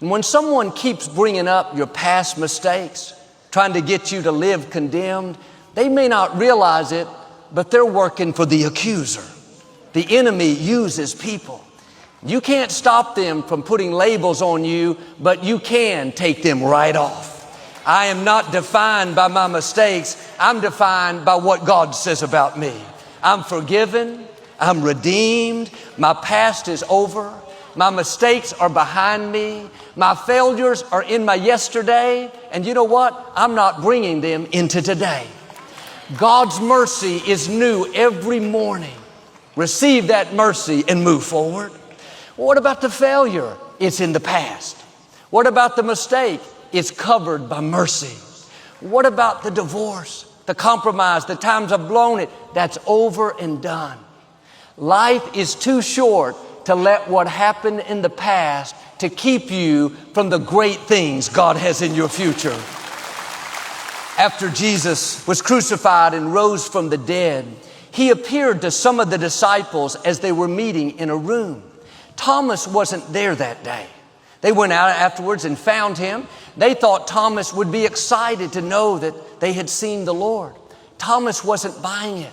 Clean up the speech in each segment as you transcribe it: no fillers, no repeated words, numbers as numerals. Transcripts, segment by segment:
And when someone keeps bringing up your past mistakes, trying to get you to live condemned, they may not realize it, but they're working for the accuser. The enemy uses people. You can't stop them from putting labels on you, but you can take them right off. I am not defined by my mistakes. I'm defined by what God says about me. I'm forgiven. I'm redeemed. My past is over. My mistakes are behind me. My failures are in my yesterday. And you know what? I'm not bringing them into today. God's mercy is new every morning. Receive that mercy and move forward. What about the failure? It's in the past. What about the mistake? It's covered by mercy. What about the divorce, the compromise, the times I've blown it? That's over and done. Life is too short to let what happened in the past to keep you from the great things God has in your future. After Jesus was crucified and rose from the dead, He appeared to some of the disciples as they were meeting in a room. Thomas wasn't there that day. They went out afterwards and found him. They thought Thomas would be excited to know that they had seen the Lord. Thomas wasn't buying it.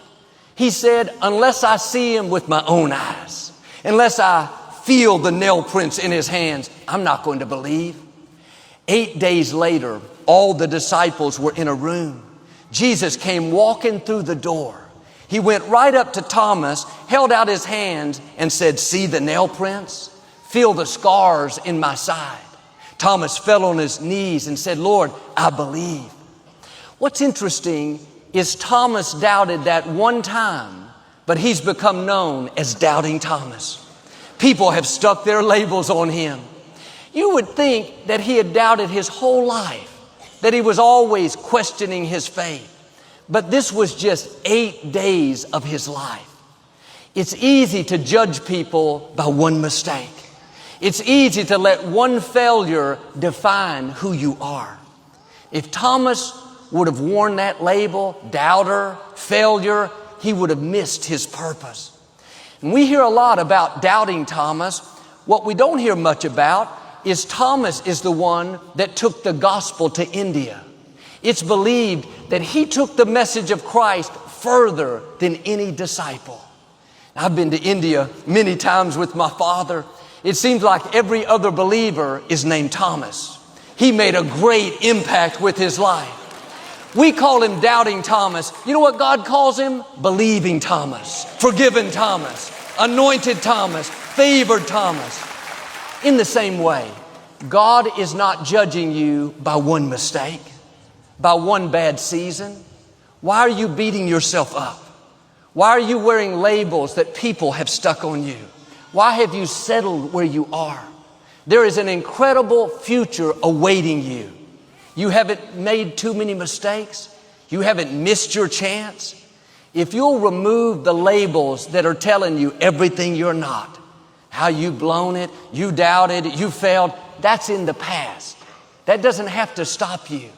He said, unless I see Him with my own eyes, unless I feel the nail prints in His hands, I'm not going to believe. 8 days later, all the disciples were in a room. Jesus came walking through the door. He went right up to Thomas, held out His hands and said, see the nail prints? Feel the scars in my side. Thomas fell on his knees and said, Lord, I believe. What's interesting is Thomas doubted that one time, but he's become known as Doubting Thomas. People have stuck their labels on him. You would think that he had doubted his whole life, that he was always questioning his faith. But this was just 8 days of his life. It's easy to judge people by one mistake. It's easy to let one failure define who you are. If Thomas would have worn that label, doubter, failure, he would have missed his purpose. And we hear a lot about Doubting Thomas. What we don't hear much about is Thomas is the one that took the gospel to India. It's believed that he took the message of Christ further than any disciple. I've been to India many times with my father. It seems like every other believer is named Thomas. He made a great impact with his life. We call him Doubting Thomas. You know what God calls him? Believing Thomas, forgiven Thomas, anointed Thomas, favored Thomas. In the same way, God is not judging you by one mistake, by one bad season. Why are you beating yourself up? Why are you wearing labels that people have stuck on you? Why have you settled where you are? There is an incredible future awaiting you. You haven't made too many mistakes. You haven't missed your chance. If you'll remove the labels that are telling you everything you're not, how you've blown it, you doubted, you failed, that's in the past. That doesn't have to stop you.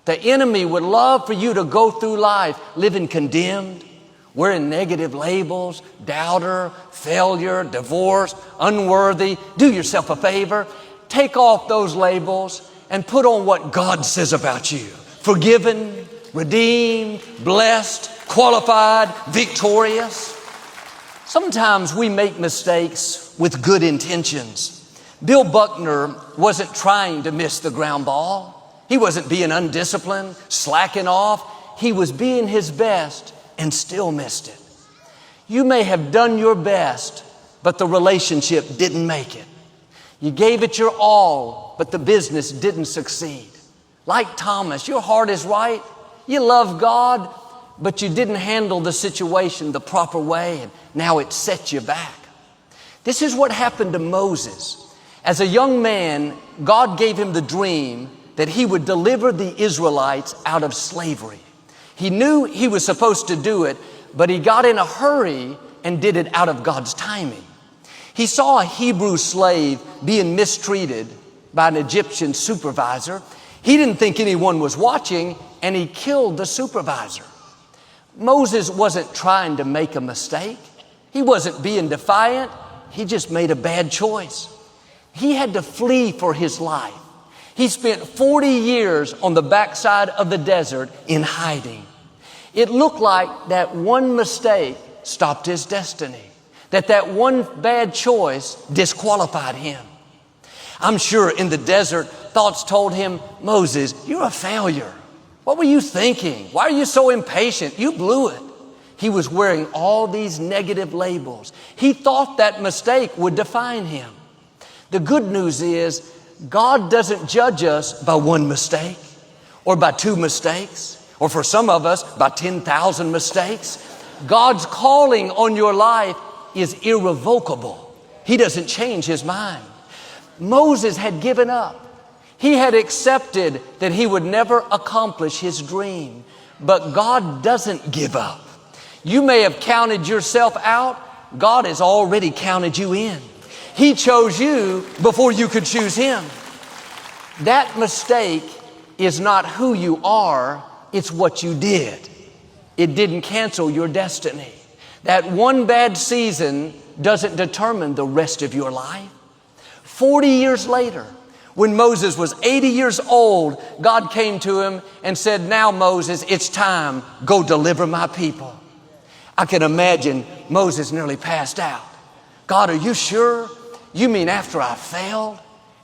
The enemy would love for you to go through life living condemned, wearing negative labels, doubter, failure, divorce, unworthy. Do yourself a favor. Take off those labels and put on what God says about you. Forgiven, redeemed, blessed, qualified, victorious. Sometimes we make mistakes with good intentions. Bill Buckner wasn't trying to miss the ground ball. He wasn't being undisciplined, slacking off. He was being his best and still missed it. You may have done your best, but the relationship didn't make it. You gave it your all, but the business didn't succeed. Like Thomas, your heart is right. You love God, but you didn't handle the situation the proper way, and now it set you back. This is what happened to Moses. As a young man, God gave him the dream that he would deliver the Israelites out of slavery. He knew he was supposed to do it, but he got in a hurry and did it out of God's timing. He saw a Hebrew slave being mistreated by an Egyptian supervisor. He didn't think anyone was watching, and he killed the supervisor. Moses wasn't trying to make a mistake. He wasn't being defiant. He just made a bad choice. He had to flee for his life. He spent 40 years on the backside of the desert in hiding. It looked like that one mistake stopped his destiny, that one bad choice disqualified him. I'm sure in the desert, thoughts told him, Moses, you're a failure. What were you thinking? Why are you so impatient? You blew it. He was wearing all these negative labels. He thought that mistake would define him. The good news is God doesn't judge us by one mistake or by two mistakes, or for some of us, by 10,000 mistakes. God's calling on your life is irrevocable. He doesn't change his mind. Moses had given up. He had accepted that he would never accomplish his dream. But God doesn't give up. You may have counted yourself out. God has already counted you in. He chose you before you could choose him. That mistake is not who you are, it's what you did. It didn't cancel your destiny. That one bad season doesn't determine the rest of your life. 40 years later, when Moses was 80 years old, God came to him and said, now Moses, it's time, go deliver my people. I can imagine Moses nearly passed out. God, are you sure? You mean after I failed,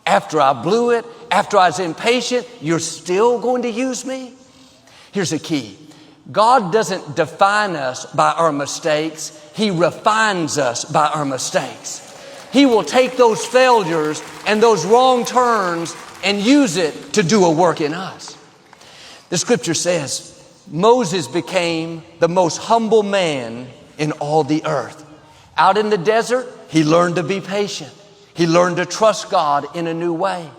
after I blew it, after I was impatient, you're still going to use me? Here's the key. God doesn't define us by our mistakes. He refines us by our mistakes. He will take those failures and those wrong turns and use it to do a work in us. The scripture says, Moses became the most humble man in all the earth. Out in the desert, he learned to be patient. He learned to trust God in a new way.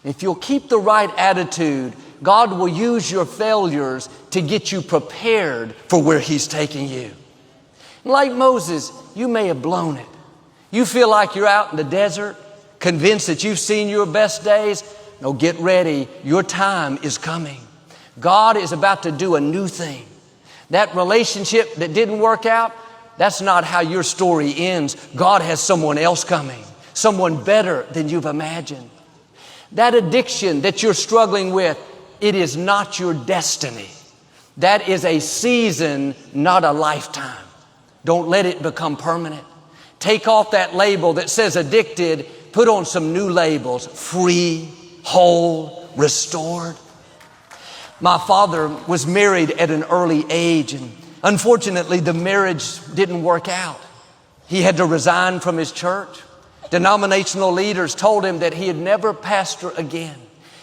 If you'll keep the right attitude, God will use your failures to get you prepared for where he's taking you. Like Moses, you may have blown it. You feel like you're out in the desert, convinced that you've seen your best days. No, get ready. Your time is coming. God is about to do a new thing. That relationship that didn't work out, that's not how your story ends. God has someone else coming, someone better than you've imagined. That addiction that you're struggling with, it is not your destiny. That is a season, not a lifetime. Don't let it become permanent. Take off that label that says addicted, put on some new labels, free, whole, restored. My father was married at an early age, and unfortunately the marriage didn't work out. He had to resign from his church. Denominational leaders told him that he'd never pastor again.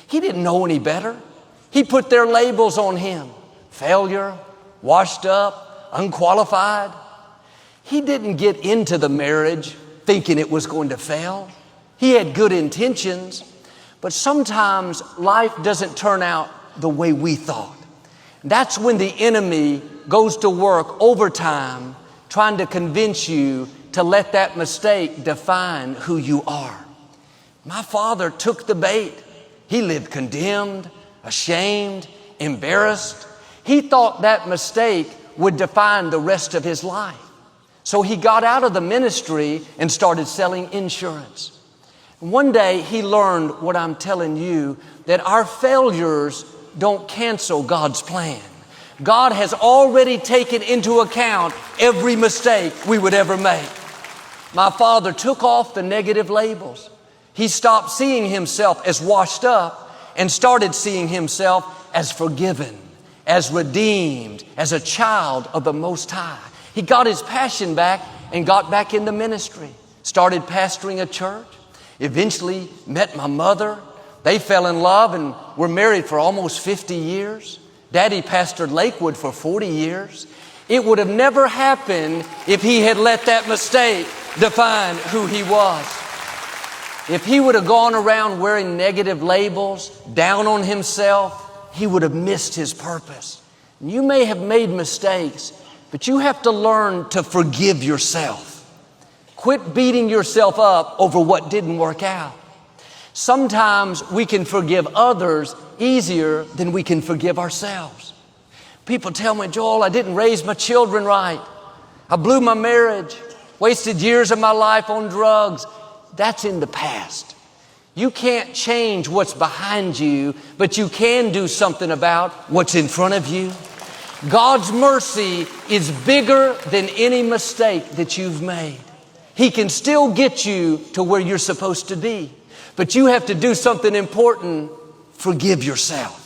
He didn't know any better. He put their labels on him. Failure, washed up, unqualified. He didn't get into the marriage thinking it was going to fail. He had good intentions, but sometimes life doesn't turn out the way we thought. That's when the enemy goes to work overtime trying to convince you to let that mistake define who you are. My father took the bait. He lived condemned, ashamed, embarrassed. He thought that mistake would define the rest of his life. So he got out of the ministry and started selling insurance. One day he learned what I'm telling you, that our failures don't cancel God's plan. God has already taken into account every mistake we would ever make. My father took off the negative labels. He stopped seeing himself as washed up and started seeing himself as forgiven, as redeemed, as a child of the Most High. He got his passion back and got back into ministry. Started pastoring a church. Eventually met my mother. They fell in love and were married for almost 50 years. Daddy pastored Lakewood for 40 years. It would have never happened if he had let that mistake define who he was. If he would have gone around wearing negative labels, down on himself, he would have missed his purpose. You may have made mistakes, but you have to learn to forgive yourself. Quit beating yourself up over what didn't work out. Sometimes we can forgive others easier than we can forgive ourselves. People tell me, Joel, I didn't raise my children right. I blew my marriage, wasted years of my life on drugs. that's in the past. You can't change what's behind you, but you can do something about what's in front of you. God's mercy is bigger than any mistake that you've made. He can still get you to where you're supposed to be, but you have to do something important: forgive yourself.